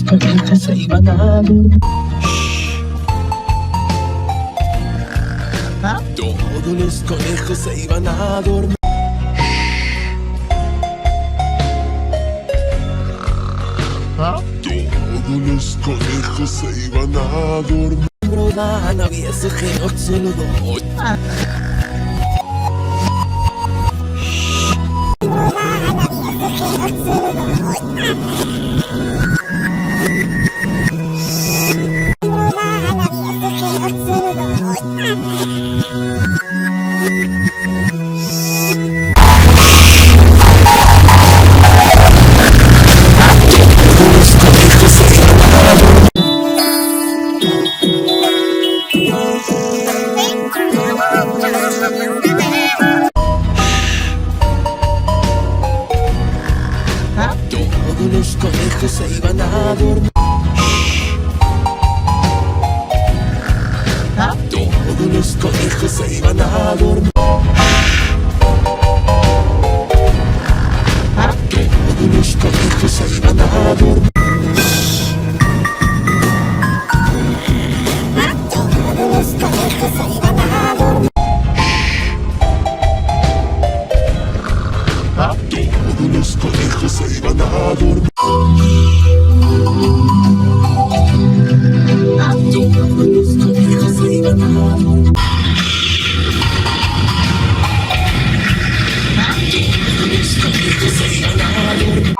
conejos se iban a dormir. Todos los conejos se iban a dormir. Todos los conejos se iban a dormir. Brodan había ese geo se lo doy. Todos los conejos se iban a dormir. Todos los conejos se iban a dormir. Todos los conejos se iban a dormir. Todos los conejos se iban a dormir. Todos los conejos se iban a dormir. Todos los conejos se iban a dormir. Todos los conejos se iban a dormir.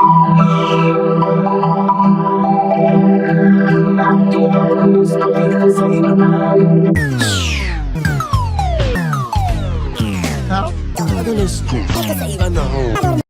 Todos los conejos se iban a dormir. Todos los conejos se iban a dormir.